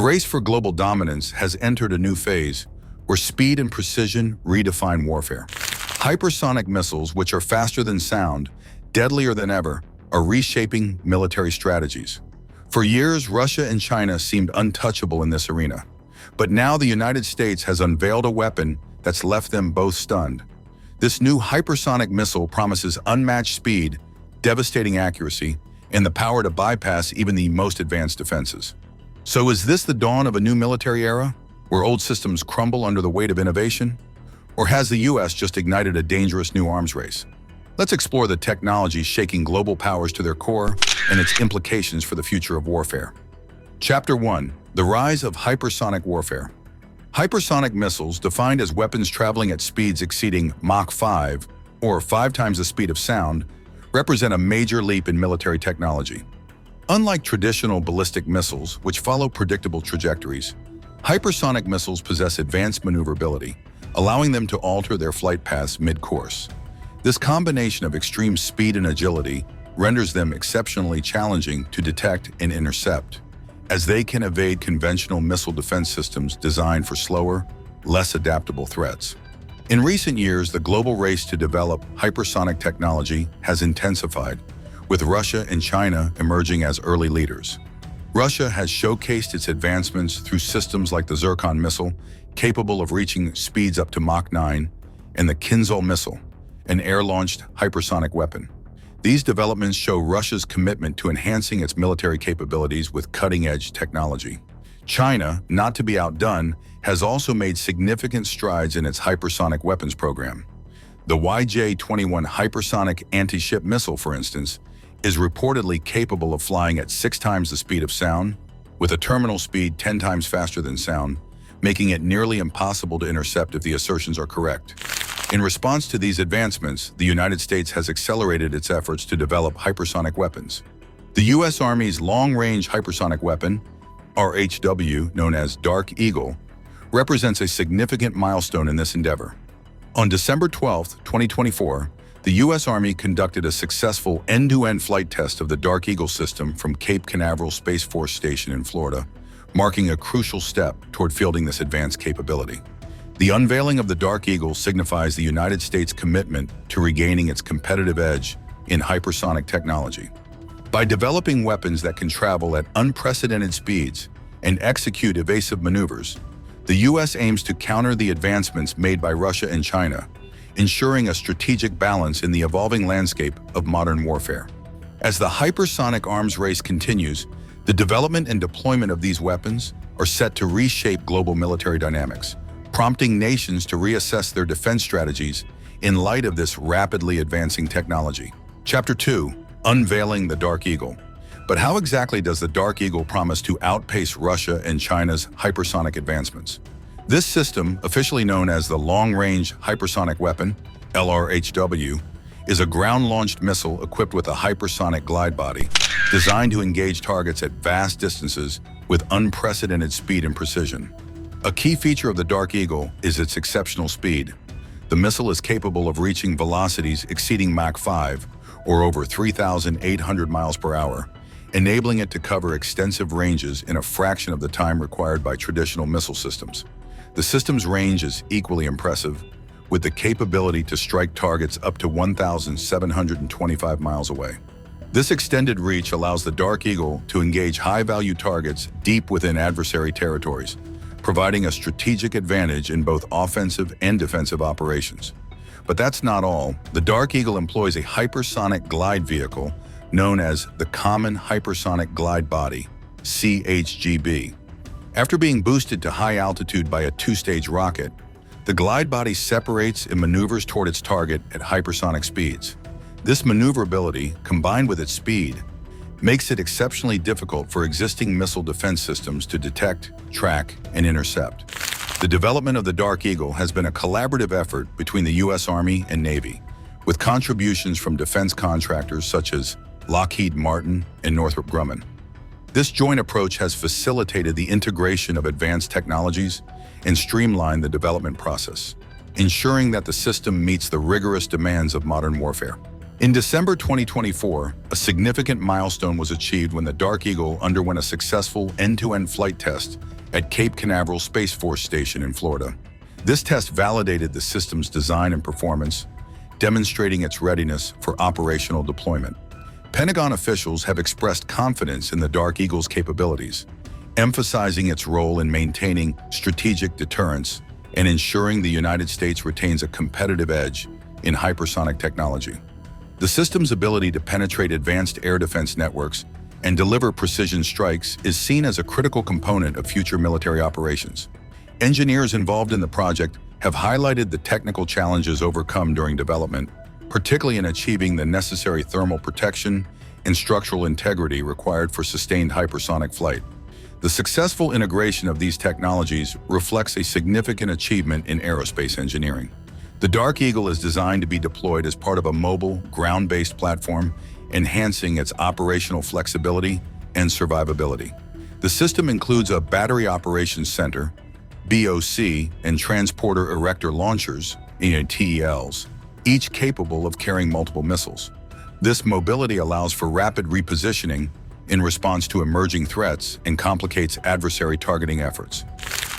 race for global dominance has entered a new phase where speed and precision redefine warfare. Hypersonic missiles, which are faster than sound, deadlier than ever, are reshaping military strategies. For years, Russia and China seemed untouchable in this arena. But now the United States has unveiled a weapon that's left them both stunned. This new hypersonic missile promises unmatched speed, devastating accuracy, and the power to bypass even the most advanced defenses. So is this the dawn of a new military era, where old systems crumble under the weight of innovation? Or has the US just ignited a dangerous new arms race? Let's explore the technology shaking global powers to their core and its implications for the future of warfare. Chapter 1. The Rise of Hypersonic Warfare. Hypersonic missiles, defined as weapons traveling at speeds exceeding Mach 5, or 5 times the speed of sound, represent a major leap in military technology. Unlike traditional ballistic missiles, which follow predictable trajectories, hypersonic missiles possess advanced maneuverability, allowing them to alter their flight paths mid-course. This combination of extreme speed and agility renders them exceptionally challenging to detect and intercept, as they can evade conventional missile defense systems designed for slower, less adaptable threats. In recent years, the global race to develop hypersonic technology has intensified, with Russia and China emerging as early leaders. Russia has showcased its advancements through systems like the Zircon missile, capable of reaching speeds up to Mach 9, and the Kinzhal missile, an air-launched hypersonic weapon. These developments show Russia's commitment to enhancing its military capabilities with cutting-edge technology. China, not to be outdone, has also made significant strides in its hypersonic weapons program. The YJ-21 hypersonic anti-ship missile, for instance, is reportedly capable of flying at 6 times the speed of sound, with a terminal speed 10 times faster than sound, making it nearly impossible to intercept if the assertions are correct. In response to these advancements, the United States has accelerated its efforts to develop hypersonic weapons. The U.S. Army's long-range hypersonic weapon, RHW, known as Dark Eagle, represents a significant milestone in this endeavor. On December 12, 2024, the U.S. Army conducted a successful end-to-end flight test of the Dark Eagle system from Cape Canaveral Space Force Station in Florida, marking a crucial step toward fielding this advanced capability. The unveiling of the Dark Eagle signifies the United States' commitment to regaining its competitive edge in hypersonic technology. By developing weapons that can travel at unprecedented speeds and execute evasive maneuvers, the U.S. aims to counter the advancements made by Russia and China, ensuring a strategic balance in the evolving landscape of modern warfare. As the hypersonic arms race continues, the development and deployment of these weapons are set to reshape global military dynamics, prompting nations to reassess their defense strategies in light of this rapidly advancing technology. Chapter 2. Unveiling the Dark Eagle. But how exactly does the Dark Eagle promise to outpace Russia and China's hypersonic advancements? This system, officially known as the Long-Range Hypersonic Weapon, LRHW, is a ground-launched missile equipped with a hypersonic glide body, designed to engage targets at vast distances with unprecedented speed and precision. A key feature of the Dark Eagle is its exceptional speed. The missile is capable of reaching velocities exceeding Mach 5, or over 3,800 miles per hour, enabling it to cover extensive ranges in a fraction of the time required by traditional missile systems. The system's range is equally impressive, with the capability to strike targets up to 1,725 miles away. This extended reach allows the Dark Eagle to engage high-value targets deep within adversary territories, providing a strategic advantage in both offensive and defensive operations. But that's not all. The Dark Eagle employs a hypersonic glide vehicle known as the Common Hypersonic Glide Body, CHGB. After being boosted to high altitude by a 2-stage rocket, the glide body separates and maneuvers toward its target at hypersonic speeds. This maneuverability, combined with its speed, makes it exceptionally difficult for existing missile defense systems to detect, track, and intercept. The development of the Dark Eagle has been a collaborative effort between the U.S. Army and Navy, with contributions from defense contractors such as Lockheed Martin and Northrop Grumman. This joint approach has facilitated the integration of advanced technologies and streamlined the development process, ensuring that the system meets the rigorous demands of modern warfare. In December 2024, a significant milestone was achieved when the Dark Eagle underwent a successful end-to-end flight test at Cape Canaveral Space Force Station in Florida. This test validated the system's design and performance, demonstrating its readiness for operational deployment. Pentagon officials have expressed confidence in the Dark Eagle's capabilities, emphasizing its role in maintaining strategic deterrence and ensuring the United States retains a competitive edge in hypersonic technology. The system's ability to penetrate advanced air defense networks and deliver precision strikes is seen as a critical component of future military operations. Engineers involved in the project have highlighted the technical challenges overcome during development, particularly in achieving the necessary thermal protection and structural integrity required for sustained hypersonic flight. The successful integration of these technologies reflects a significant achievement in aerospace engineering. The Dark Eagle is designed to be deployed as part of a mobile, ground-based platform, enhancing its operational flexibility and survivability. The system includes a Battery Operations Center, BOC, and Transporter Erector Launchers, TELs, each capable of carrying multiple missiles. This mobility allows for rapid repositioning in response to emerging threats and complicates adversary targeting efforts.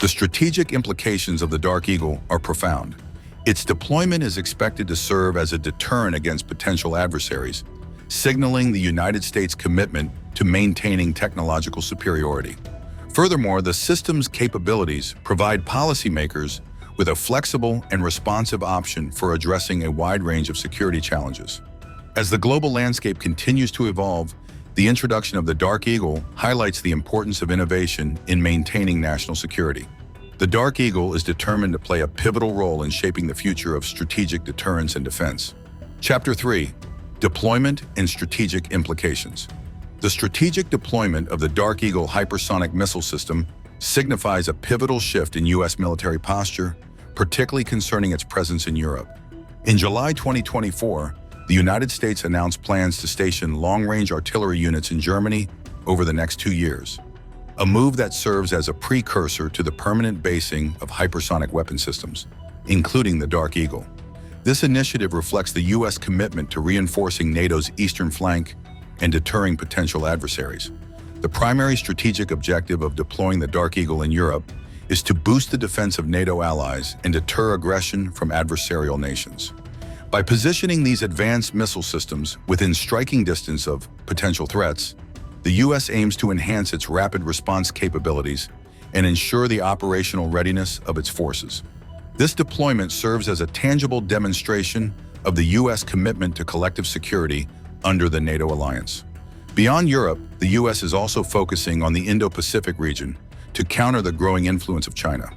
The strategic implications of the Dark Eagle are profound. Its deployment is expected to serve as a deterrent against potential adversaries, signaling the United States' commitment to maintaining technological superiority. Furthermore, the system's capabilities provide policymakers with a flexible and responsive option for addressing a wide range of security challenges. As the global landscape continues to evolve, the introduction of the Dark Eagle highlights the importance of innovation in maintaining national security. The Dark Eagle is determined to play a pivotal role in shaping the future of strategic deterrence and defense. Chapter 3: Deployment and Strategic Implications. The strategic deployment of the Dark Eagle hypersonic missile system signifies a pivotal shift in U.S. military posture, particularly concerning its presence in Europe. In July 2024, the United States announced plans to station long-range artillery units in Germany over the next 2 years, a move that serves as a precursor to the permanent basing of hypersonic weapon systems, including the Dark Eagle. This initiative reflects the U.S. commitment to reinforcing NATO's eastern flank and deterring potential adversaries. The primary strategic objective of deploying the Dark Eagle in Europe is to boost the defense of NATO allies and deter aggression from adversarial nations. By positioning these advanced missile systems within striking distance of potential threats, the U.S. aims to enhance its rapid response capabilities and ensure the operational readiness of its forces. This deployment serves as a tangible demonstration of the U.S. commitment to collective security under the NATO alliance. Beyond Europe, the U.S. is also focusing on the Indo-Pacific region to counter the growing influence of China.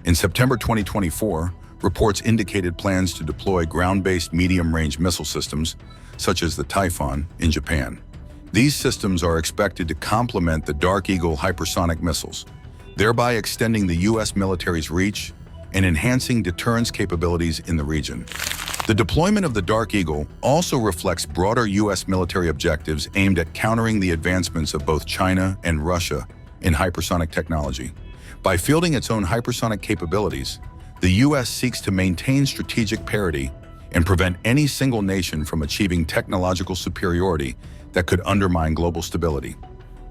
In September 2024, reports indicated plans to deploy ground-based medium-range missile systems, such as the Typhoon, in Japan. These systems are expected to complement the Dark Eagle hypersonic missiles, thereby extending the U.S. military's reach and enhancing deterrence capabilities in the region. The deployment of the Dark Eagle also reflects broader U.S. military objectives aimed at countering the advancements of both China and Russia in hypersonic technology. By fielding its own hypersonic capabilities, the U.S. seeks to maintain strategic parity and prevent any single nation from achieving technological superiority that could undermine global stability.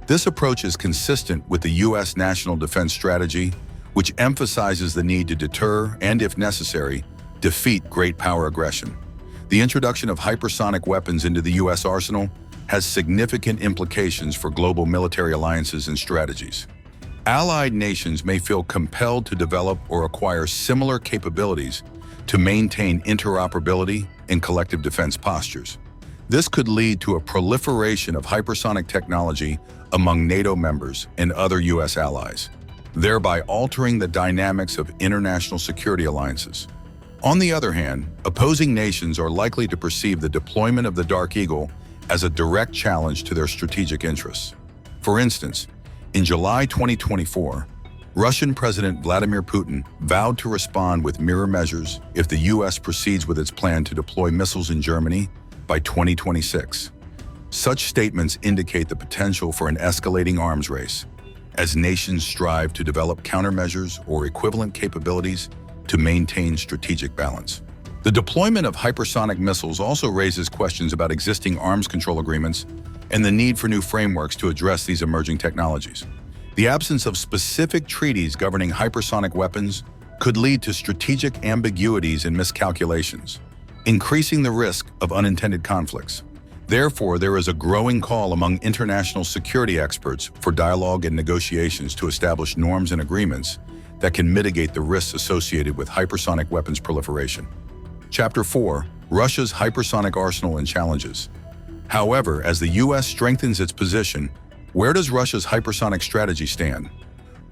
This approach is consistent with the U.S. national defense strategy, which emphasizes the need to deter and, if necessary, defeat great power aggression. The introduction of hypersonic weapons into the U.S. arsenal has significant implications for global military alliances and strategies. Allied nations may feel compelled to develop or acquire similar capabilities to maintain interoperability and collective defense postures. This could lead to a proliferation of hypersonic technology among NATO members and other U.S. allies, thereby altering the dynamics of international security alliances. On the other hand, opposing nations are likely to perceive the deployment of the Dark Eagle as a direct challenge to their strategic interests. For instance, in July 2024, Russian President Vladimir Putin vowed to respond with mirror measures if the U.S. proceeds with its plan to deploy missiles in Germany by 2026. Such statements indicate the potential for an escalating arms race, as nations strive to develop countermeasures or equivalent capabilities to maintain strategic balance. The deployment of hypersonic missiles also raises questions about existing arms control agreements and the need for new frameworks to address these emerging technologies. The absence of specific treaties governing hypersonic weapons could lead to strategic ambiguities and miscalculations, increasing the risk of unintended conflicts. Therefore, there is a growing call among international security experts for dialogue and negotiations to establish norms and agreements that can mitigate the risks associated with hypersonic weapons proliferation. Chapter 4: Russia's hypersonic arsenal and challenges. However, as the U.S. strengthens its position, where does Russia's hypersonic strategy stand?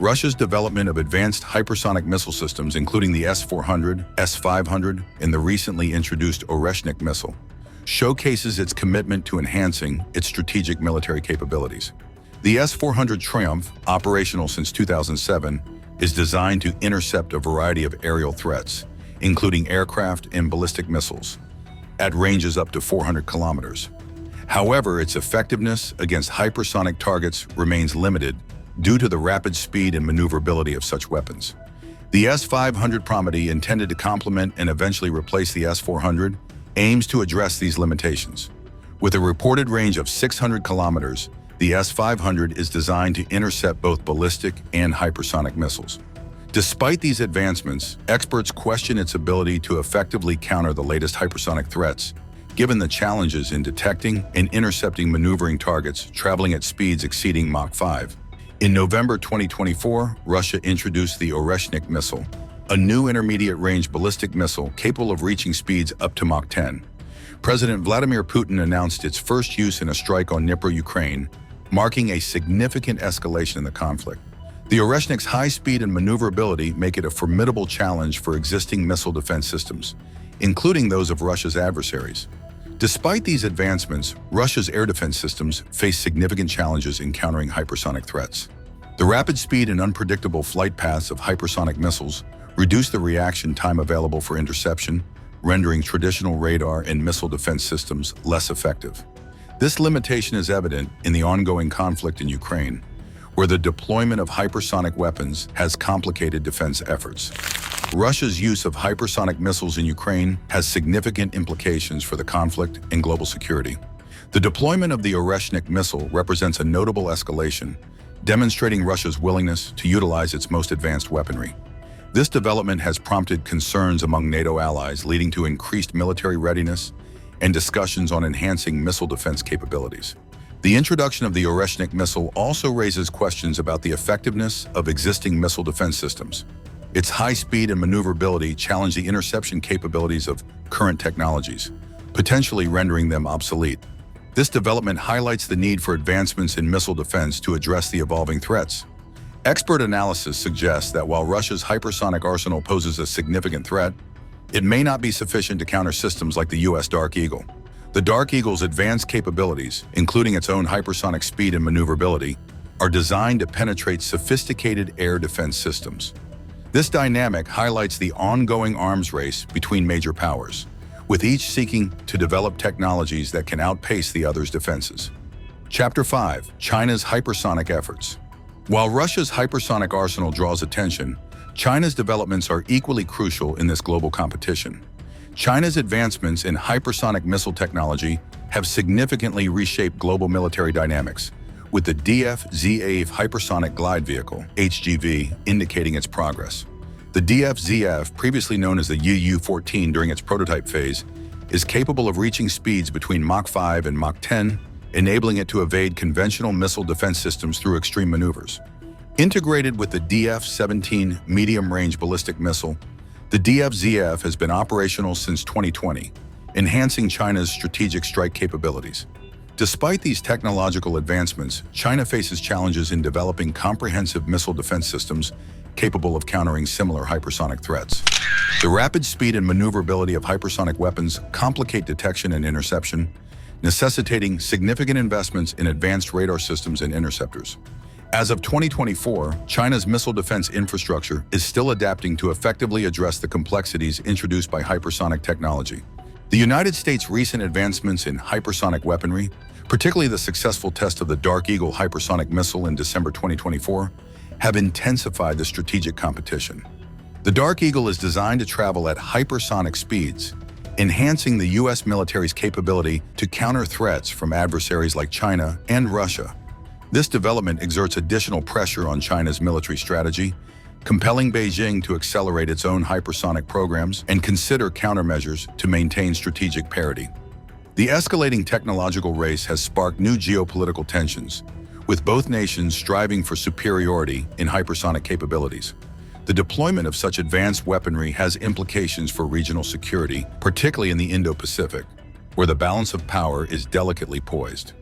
Russia's development of advanced hypersonic missile systems, including the S-400, S-500, and the recently introduced Oreshnik missile, showcases its commitment to enhancing its strategic military capabilities. The S-400 Triumph, operational since 2007, is designed to intercept a variety of aerial threats, including aircraft and ballistic missiles, at ranges up to 400 kilometers. However, its effectiveness against hypersonic targets remains limited due to the rapid speed and maneuverability of such weapons. The S-500 Promedy, intended to complement and eventually replace the S-400, aims to address these limitations. With a reported range of 600 kilometers, the S-500 is designed to intercept both ballistic and hypersonic missiles. Despite these advancements, experts question its ability to effectively counter the latest hypersonic threats, given the challenges in detecting and intercepting maneuvering targets traveling at speeds exceeding Mach 5. In November 2024, Russia introduced the Oreshnik missile, a new intermediate-range ballistic missile capable of reaching speeds up to Mach 10. President Vladimir Putin announced its first use in a strike on Dnipro, Ukraine, marking a significant escalation in the conflict. The Oreshnik's high speed and maneuverability make it a formidable challenge for existing missile defense systems, including those of Russia's adversaries. Despite these advancements, Russia's air defense systems face significant challenges in countering hypersonic threats. The rapid speed and unpredictable flight paths of hypersonic missiles reduce the reaction time available for interception, rendering traditional radar and missile defense systems less effective. This limitation is evident in the ongoing conflict in Ukraine, where the deployment of hypersonic weapons has complicated defense efforts. Russia's use of hypersonic missiles in Ukraine has significant implications for the conflict and global security. The deployment of the Oreshnik missile represents a notable escalation, demonstrating Russia's willingness to utilize its most advanced weaponry. This development has prompted concerns among NATO allies, leading to increased military readiness and discussions on enhancing missile defense capabilities. The introduction of the Oreshnik missile also raises questions about the effectiveness of existing missile defense systems. Its high speed and maneuverability challenge the interception capabilities of current technologies, potentially rendering them obsolete. This development highlights the need for advancements in missile defense to address the evolving threats. Expert analysis suggests that while Russia's hypersonic arsenal poses a significant threat, it may not be sufficient to counter systems like the U.S. Dark Eagle. The Dark Eagle's advanced capabilities, including its own hypersonic speed and maneuverability, are designed to penetrate sophisticated air defense systems. This dynamic highlights the ongoing arms race between major powers, with each seeking to develop technologies that can outpace the other's defenses. Chapter 5: China's hypersonic efforts. While Russia's hypersonic arsenal draws attention, China's developments are equally crucial in this global competition. China's advancements in hypersonic missile technology have significantly reshaped global military dynamics, with the DF-ZAF Hypersonic Glide Vehicle, HGV, indicating its progress. The DF-ZAF, previously known as the UU-14 during its prototype phase, is capable of reaching speeds between Mach 5 and Mach 10, enabling it to evade conventional missile defense systems through extreme maneuvers. Integrated with the DF-17 medium-range ballistic missile, the DF-ZAF has been operational since 2020, enhancing China's strategic strike capabilities. Despite these technological advancements, China faces challenges in developing comprehensive missile defense systems capable of countering similar hypersonic threats. The rapid speed and maneuverability of hypersonic weapons complicate detection and interception, necessitating significant investments in advanced radar systems and interceptors. As of 2024, China's missile defense infrastructure is still adapting to effectively address the complexities introduced by hypersonic technology. The United States' recent advancements in hypersonic weaponry, particularly the successful test of the Dark Eagle hypersonic missile in December 2024, have intensified the strategic competition. The Dark Eagle is designed to travel at hypersonic speeds, enhancing the U.S. military's capability to counter threats from adversaries like China and Russia. This development exerts additional pressure on China's military strategy, compelling Beijing to accelerate its own hypersonic programs and consider countermeasures to maintain strategic parity. The escalating technological race has sparked new geopolitical tensions, with both nations striving for superiority in hypersonic capabilities. The deployment of such advanced weaponry has implications for regional security, particularly in the Indo-Pacific, where the balance of power is delicately poised.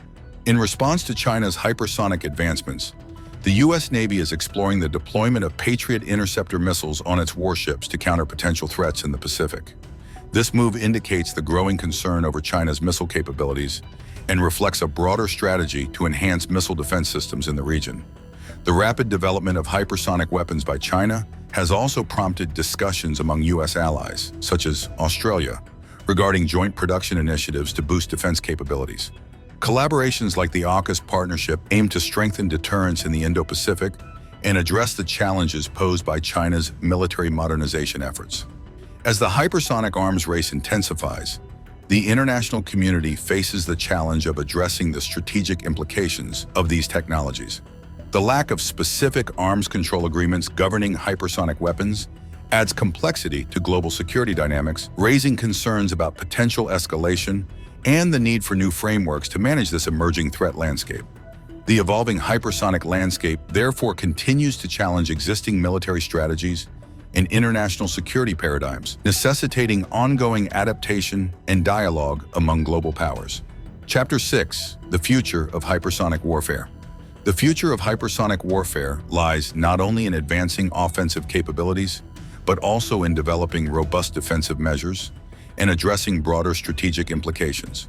In response to China's hypersonic advancements, the U.S. Navy is exploring the deployment of Patriot interceptor missiles on its warships to counter potential threats in the Pacific. This move indicates the growing concern over China's missile capabilities and reflects a broader strategy to enhance missile defense systems in the region. The rapid development of hypersonic weapons by China has also prompted discussions among U.S. allies, such as Australia, regarding joint production initiatives to boost defense capabilities. Collaborations like the AUKUS partnership aim to strengthen deterrence in the Indo-Pacific and address the challenges posed by China's military modernization efforts. As the hypersonic arms race intensifies, the international community faces the challenge of addressing the strategic implications of these technologies. The lack of specific arms control agreements governing hypersonic weapons adds complexity to global security dynamics, raising concerns about potential escalation and the need for new frameworks to manage this emerging threat landscape. The evolving hypersonic landscape therefore continues to challenge existing military strategies and international security paradigms, necessitating ongoing adaptation and dialogue among global powers. Chapter 6: The Future of Hypersonic Warfare. The future of hypersonic warfare lies not only in advancing offensive capabilities, but also in developing robust defensive measures and addressing broader strategic implications.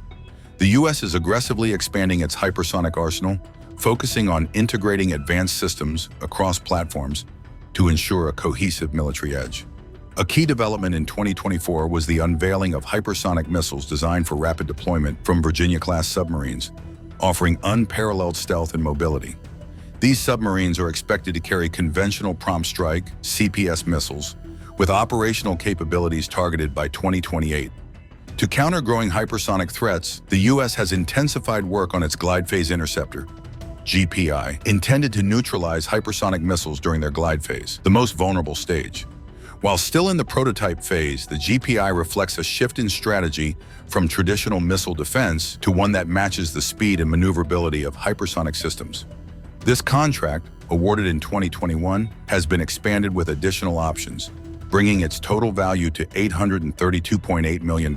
The U.S. is aggressively expanding its hypersonic arsenal, focusing on integrating advanced systems across platforms to ensure a cohesive military edge. A key development in 2024 was the unveiling of hypersonic missiles designed for rapid deployment from Virginia-class submarines, offering unparalleled stealth and mobility. These submarines are expected to carry conventional prompt strike (CPS) missiles with operational capabilities targeted by 2028. To counter growing hypersonic threats, the U.S. has intensified work on its Glide Phase Interceptor, GPI, intended to neutralize hypersonic missiles during their glide phase, the most vulnerable stage. While still in the prototype phase, the GPI reflects a shift in strategy from traditional missile defense to one that matches the speed and maneuverability of hypersonic systems. This contract, awarded in 2021, has been expanded with additional options, bringing its total value to $832.8 million,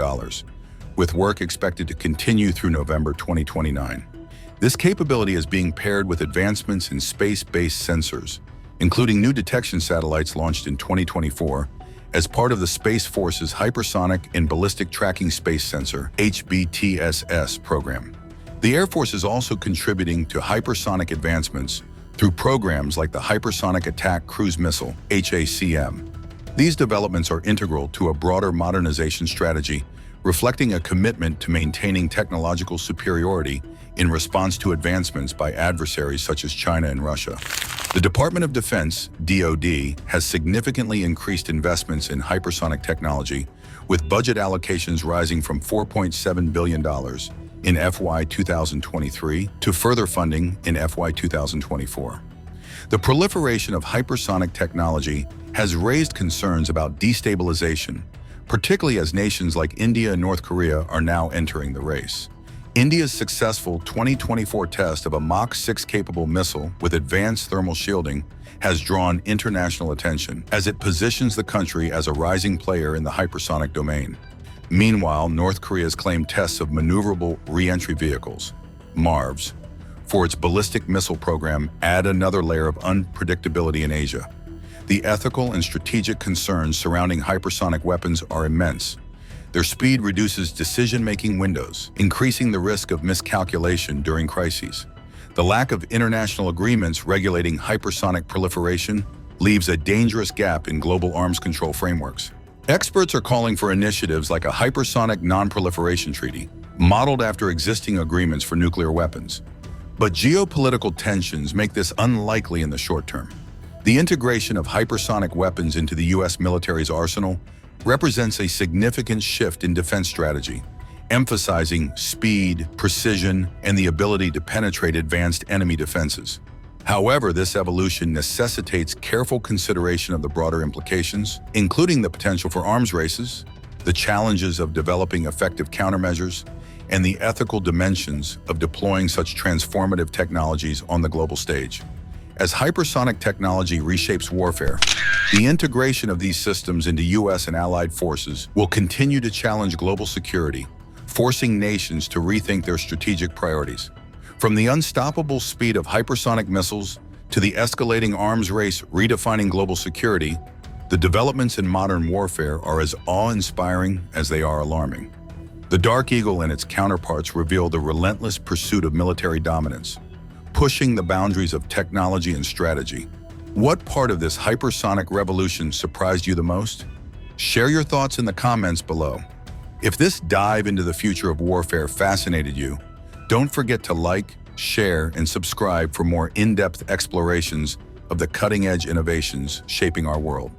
with work expected to continue through November 2029. This capability is being paired with advancements in space-based sensors, including new detection satellites launched in 2024 as part of the Space Force's Hypersonic and Ballistic Tracking Space Sensor (HBTSS) program. The Air Force is also contributing to hypersonic advancements through programs like the Hypersonic Attack Cruise Missile (HACM). These developments are integral to a broader modernization strategy, reflecting a commitment to maintaining technological superiority in response to advancements by adversaries such as China and Russia. The Department of Defense, DoD, has significantly increased investments in hypersonic technology, with budget allocations rising from $4.7 billion in FY 2023 to further funding in FY 2024. The proliferation of hypersonic technology has raised concerns about destabilization, particularly as nations like India and North Korea are now entering the race. India's successful 2024 test of a Mach 6 capable missile with advanced thermal shielding has drawn international attention as it positions the country as a rising player in the hypersonic domain. Meanwhile, North Korea's claimed tests of maneuverable re-entry vehicles, MARVs, for its ballistic missile program add another layer of unpredictability in Asia. The ethical and strategic concerns surrounding hypersonic weapons are immense. Their speed reduces decision-making windows, increasing the risk of miscalculation during crises. The lack of international agreements regulating hypersonic proliferation leaves a dangerous gap in global arms control frameworks. Experts are calling for initiatives like a hypersonic non-proliferation treaty, modeled after existing agreements for nuclear weapons. But geopolitical tensions make this unlikely in the short term. The integration of hypersonic weapons into the U.S. military's arsenal represents a significant shift in defense strategy emphasizing speed, precision, and the ability to penetrate advanced enemy defenses. However, this evolution necessitates careful consideration of the broader implications, including the potential for arms races, the challenges of developing effective countermeasures, and the ethical dimensions of deploying such transformative technologies on the global stage. As hypersonic technology reshapes warfare, the integration of these systems into U.S. and allied forces will continue to challenge global security, forcing nations to rethink their strategic priorities. From the unstoppable speed of hypersonic missiles to the escalating arms race redefining global security, the developments in modern warfare are as awe-inspiring as they are alarming. The Dark Eagle and its counterparts reveal the relentless pursuit of military dominance, pushing the boundaries of technology and strategy. What part of this hypersonic revolution surprised you the most? Share your thoughts in the comments below. If this dive into the future of warfare fascinated you, don't forget to like, share, and subscribe for more in-depth explorations of the cutting-edge innovations shaping our world.